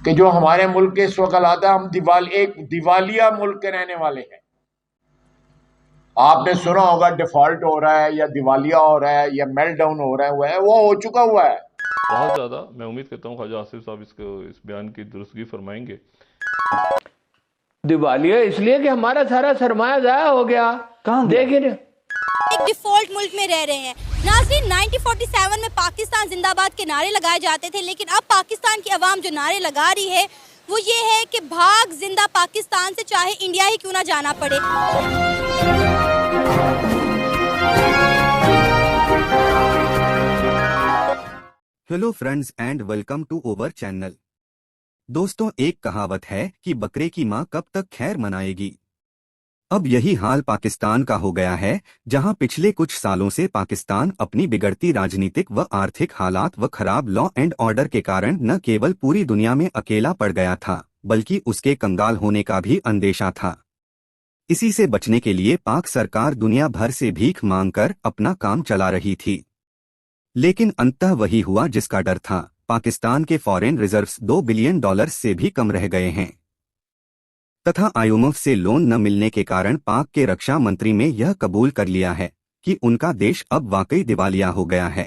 कि जो हमारे मुल्क के इस वक्त हालात है, हम एक दिवालिया मुल्क के रहने वाले हैं। आपने सुना होगा डिफॉल्ट हो रहा है या दिवालिया हो रहा है या मेल्टडाउन हो रहा है, वो हो चुका हुआ है बहुत ज़्यादा। मैं उम्मीद करता हूँ ख्वाजा आसिफ साहब इस बयान की दुरुस्तगी फरमाएंगे। दिवालिया इसलिए कि हमारा सारा सरमाया जाया हो गया। कहाँ देखिए एक डिफॉल्ट मुल्क में रह रहे हैं। नाज़रीन, 1947 में पाकिस्तान जिंदाबाद के नारे लगाए जाते थे, लेकिन अब पाकिस्तान की आवाम जो नारे लगा रही है वो ये है कि भाग जिंदा पाकिस्तान से, चाहे इंडिया ही क्यों ना जाना पड़े। Hello friends and welcome to our channel. दोस्तों, एक कहावत है कि बकरे की मां कब तक खैर मनाएगी। अब यही हाल पाकिस्तान का हो गया है, जहां पिछले कुछ सालों से पाकिस्तान अपनी बिगड़ती राजनीतिक व आर्थिक हालात व खराब लॉ एंड ऑर्डर के कारण न केवल पूरी दुनिया में अकेला पड़ गया था, बल्कि उसके कंगाल होने का भी अंदेशा था। इसी से बचने के लिए पाक सरकार दुनिया भर से भीख मांगकर अपना काम चला रही थी, लेकिन अंततः वही हुआ जिसका डर था। पाकिस्तान के फॉरेन रिजर्व्स $2 बिलियन से भी कम रह गए हैं, तथा IMF से लोन न मिलने के कारण पाक के रक्षा मंत्री ने यह कबूल कर लिया है कि उनका देश अब वाकई दिवालिया हो गया है।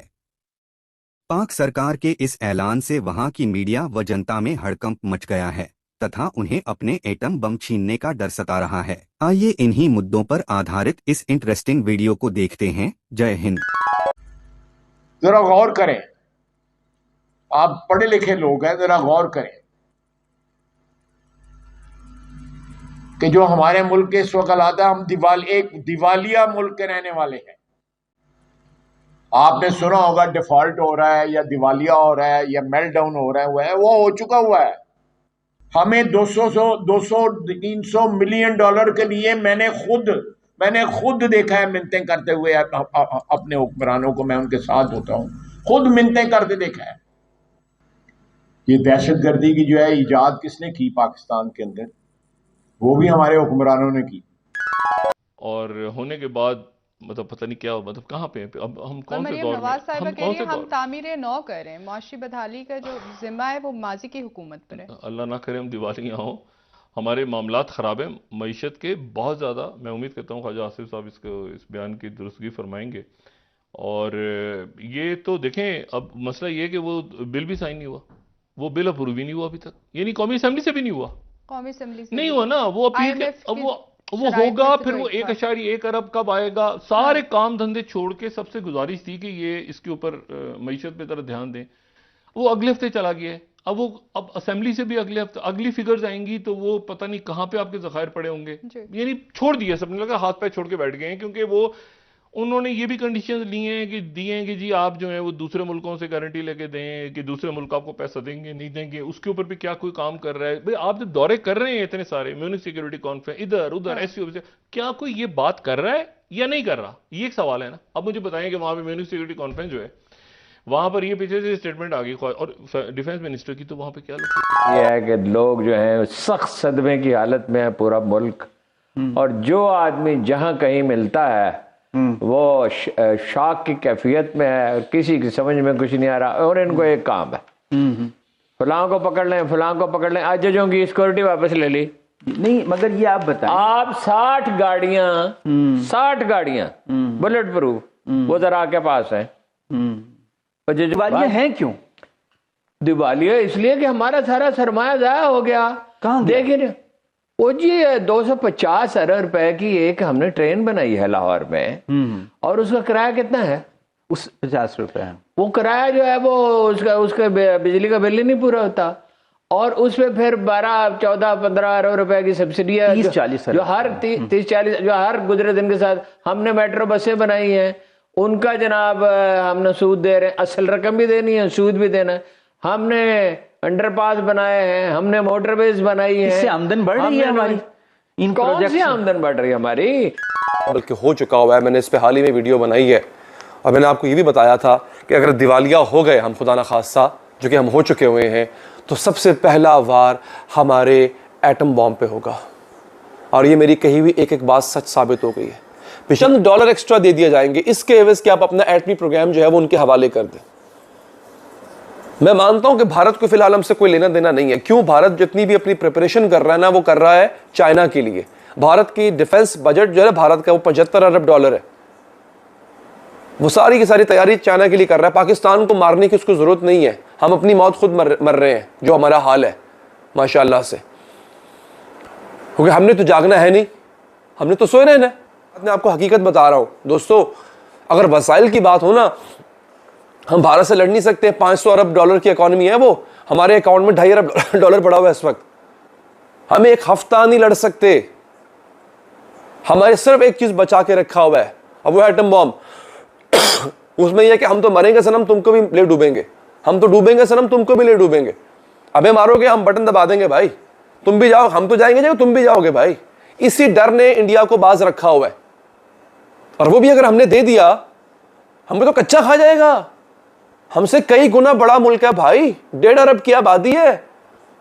पाक सरकार के इस ऐलान से वहां की मीडिया व जनता में हड़कंप मच गया है तथा उन्हें अपने एटम बम छीनने का डर सता रहा है। आइए इन्हीं मुद्दों पर आधारित इस इंटरेस्टिंग वीडियो को देखते हैं। जय हिंद। जरा गौर करें, आप पढ़े लिखे लोग हैं, जरा गौर करें कि जो हमारे मुल्क के इस वक्त हालात है, हम एक दिवालिया मुल्क के रहने वाले हैं। आपने सुना होगा डिफॉल्ट हो रहा है या दिवालिया हो रहा है या मेल्टडाउन हो रहा है, वो हो चुका हुआ है। हमें 200-300 मिलियन डॉलर के लिए मैंने खुद देखा है मिन्नतें करते हुए अपने हुक्मरानों को। मैं उनके साथ होता हूं, खुद मिन्नतें करते देखा है। ये दहशतगर्दी की जो है इजाद किसने की पाकिस्तान के अंदर, वो भी हमारे हुक्मरानों ने की। और होने के बाद मतलब पता नहीं क्या, मतलब कहाँ पे अब हम कौन से दौर में, हम कौन से हम तामीर नौ कर रहे हैं। माशी बदहाली का जो जिम्मा है वो माजी की हुकूमत पर है। अल्लाह ना करे हम दिवालियाँ हों, हमारे मामलात ख़राब हैं मईशत के बहुत ज़्यादा। मैं उम्मीद करता हूँ ख्वाजा आसिफ साहब इस बयान की दुरुस्तगी फरमाएंगे। और ये तो देखें, अब मसला ये है कि वो बिल भी साइन नहीं हुआ, वो बिल अप्रूव ही नहीं हुआ अभी तक, यानी कौमी असम्बली से भी नहीं हुआ। कौमी असम्बली से नहीं हुआ ना, वो अपील अब वो होगा, फिर वो 1.1 अरब कब आएगा। सारे काम धंधे छोड़ के सबसे गुजारिश थी कि ये इसके ऊपर मईशत पे तरह ध्यान दें। वो अगले हफ्ते चला गया है। अब असेंबली से भी अगले हफ्ते अगली फिगर्स आएंगी तो वो पता नहीं कहां पे आपके जखायर पड़े होंगे। यानी छोड़ दिया, सबने लगा हाथ पैर छोड़ के बैठ गए हैं, क्योंकि वो उन्होंने ये भी कंडीशंस ली हैं कि दिए हैं कि जी आप जो है वो दूसरे मुल्कों से गारंटी लेके दें कि दूसरे मुल्क आपको पैसा देंगे नहीं देंगे। उसके ऊपर भी क्या कोई काम कर रहा है? भाई आप जो दौरे कर रहे हैं इतने सारे, म्यूनिक सिक्योरिटी कॉन्फ्रेंस इधर उधर ऐसी ऑफिस, क्या कोई ये बात कर रहा है या नहीं कर रहा? ये एक सवाल है ना। अब मुझे बताएं कि वहां पर म्यूनिक सिक्योरिटी कॉन्फ्रेंस जो है वहां पर ये पीछे से स्टेटमेंट आ गई और डिफेंस मिनिस्टर की, तो वहां पे क्या ये है कि लोग जो है सख्त सदमे की हालत में है पूरा मुल्क, और जो आदमी जहां कहीं मिलता है वो शॉक की कैफियत में है और किसी की समझ में कुछ नहीं आ रहा। और इनको एक काम है, फलां को पकड़ लें, फलां को पकड़ लें। आज जजों की सिक्योरिटी वापस ले ली नहीं, मगर ये आप बताएं, आप 60 गाड़ियां बुलेट प्रूफ वो जरा के पास है। दिवालिया हैं क्यों? दिवालिया इसलिए कि हमारा सारा सरमाया जाया हो गया। कहाँ देखिए वो जी 250 अरब रुपए की एक हमने ट्रेन बनाई है लाहौर में, और उसका किराया कितना है? उस 50 रुपए है। वो किराया जो है वो उसका बिजली का बिल ही नहीं पूरा होता, और उसमें फिर 12, 14, 15 अरब रुपए की सब्सिडी है 30-40 जो हर 30-40 जो हर गुजरे दिन के साथ हमने मेट्रो बसें बनाई हैं, उनका जनाब हमने सूद दे रहे हैं, असल रकम भी देनी है, सूद भी देना है। हमने अंडरपास बनाए हैं, हमने मोटरवेज बनाई है, इससे आमदन बढ़ रही है हमारी। इन कौन सी आमदन बढ़ रही है हमारी? बल्कि हो चुका हुआ है। मैंने इस पे हाल ही में वीडियो बनाई है और मैंने आपको ये भी बताया था कि अगर दिवालिया हो गए हम, खुदा ना खास्ता, जो कि हम हो चुके हुए हैं, तो सबसे पहला वार हमारे एटम बॉम्ब पे होगा। और ये मेरी कही हुई एक एक बात सच साबित हो गई है। चंद डॉलर एक्स्ट्रा दे दिए जाएंगे इसके एवज कि आप अपना एटमी प्रोग्राम जो है वो उनके हवाले कर दें। मैं मानता हूं कि भारत को फिलहाल हमसे कोई लेना देना नहीं है। क्यों? भारत जितनी भी अपनी प्रिपरेशन कर रहा है ना, वो कर रहा है चाइना के लिए। भारत की डिफेंस बजट जो है भारत का, वो 75 अरब डॉलर है। वो सारी की सारी तैयारी चाइना के लिए कर रहा है। पाकिस्तान को मारने की उसको जरूरत नहीं है। हम अपनी मौत खुद मर रहे हैं, जो हमारा हाल है माशाअल्लाह से, क्योंकि हमने तो जागना है नहीं, हमने तो सोए रहना है। मैं आपको हकीकत बता रहा हूं दोस्तों, अगर वसाइल की बात हो ना, हम भारत से लड़ नहीं सकते। 500 अरब डॉलर की इकॉनमी है वो, हमारे अकाउंट में 2.5 अरब डॉलर पड़ा हुआ है इस वक्त। हम एक हफ्ता नहीं लड़ सकते। हमारे सिर्फ एक चीज बचा के रखा हुआ है, अब वो एटम बॉम्ब। उसमें यह है कि हम तो मरेंगे सनम, तुमको भी ले डूबेंगे। हम तो डूबेंगे सनम, तुमको भी ले डूबेंगे। अबे मारोगे, हम बटन दबा देंगे भाई, तुम भी जाओ, हम तो जाएंगे, तुम भी जाओगे भाई। इसी डर ने इंडिया को बाज रखा हुआ है, और वो भी अगर हमने दे दिया, हमें तो कच्चा खा जाएगा। हमसे कई गुना बड़ा मुल्क है भाई, 1.5 अरब की आबादी है,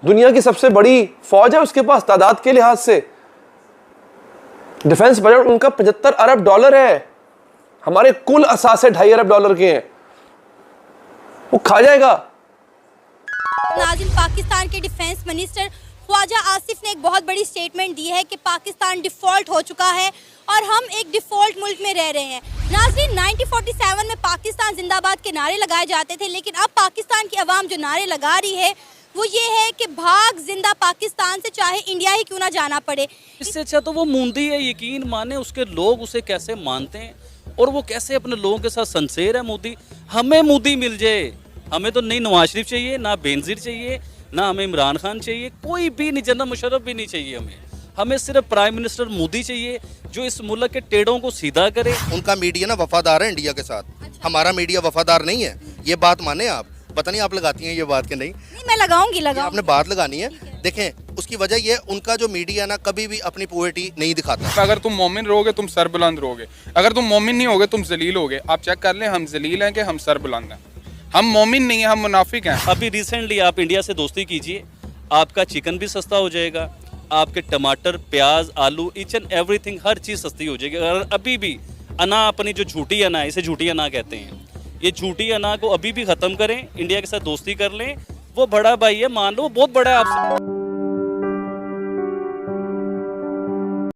दुनिया की सबसे बड़ी फौज है उसके पास तादाद के लिहाज से। डिफेंस बजट उनका 75 अरब डॉलर है, हमारे कुल असासे 2.5 अरब डॉलर के हैं। वो खा जाएगा। नाज़रीन, पाकिस्तान के डिफेंस मिनिस्टर ख्वाजा आसिफ ने एक बहुत बड़ी स्टेटमेंट दी है कि पाकिस्तान डिफॉल्ट हो चुका है और हम एक डिफॉल्ट मुल्क में रह रहे हैं। नाज़रीन, 1947 में पाकिस्तान जिंदाबाद के नारे लगाए जाते थे, लेकिन अब पाकिस्तान की आवाम जो नारे लगा रही है वो ये है कि भाग जिंदा पाकिस्तान से, चाहे इंडिया ही क्यों ना जाना पड़े। इससे अच्छा तो वो मूंदी है, यकीन माने उसके लोग उसे कैसे मानते हैं और वो कैसे अपने लोगों के साथ संसेर है। मोदी, हमें मोदी मिल जाए, हमें तो नहीं नवाज शरीफ चाहिए, ना बेनजीर चाहिए, ना हमें इमरान खान चाहिए, कोई भी नहीं, जनरल मुशर्रफ भी नहीं चाहिए। हमें सिर्फ प्राइम मिनिस्टर मोदी चाहिए जो इस मुल्क के टेढ़ों को सीधा करे। उनका मीडिया ना वफादार है इंडिया के साथ। अच्छा। हमारा मीडिया वफादार नहीं है, ये बात माने आप। पता नहीं आप लगाती हैं ये बात कि नहीं? मैं लगाऊंगी। आपने बात लगानी है। देखें, उसकी वजह ये, उनका जो मीडिया ना कभी भी अपनी पोएटी नहीं दिखाता। अगर तुम मोमिन रहोगे तुम सर बुलंद रहोगे, अगर तुम मोमिन नहीं होगे तुम जलील होगे। आप चेक कर लें, हम जलील हैं कि हम सर बुलंद हैं। हम मोमिन नहीं हैं, हम मुनाफिक हैं। अभी रिसेंटली आप इंडिया से दोस्ती कीजिए, आपका चिकन भी सस्ता हो जाएगा, आपके टमाटर, प्याज, आलू, ईच एंड एवरीथिंग, हर चीज़ सस्ती हो जाएगी। अगर अभी भी अना, अपनी जो झूठी अना है, इसे झूठी अना कहते हैं, ये झूठी अना को अभी भी ख़त्म करें, इंडिया के साथ दोस्ती कर लें। वो बड़ा भाई है, मान लो, वो बहुत बड़ा है आपसे।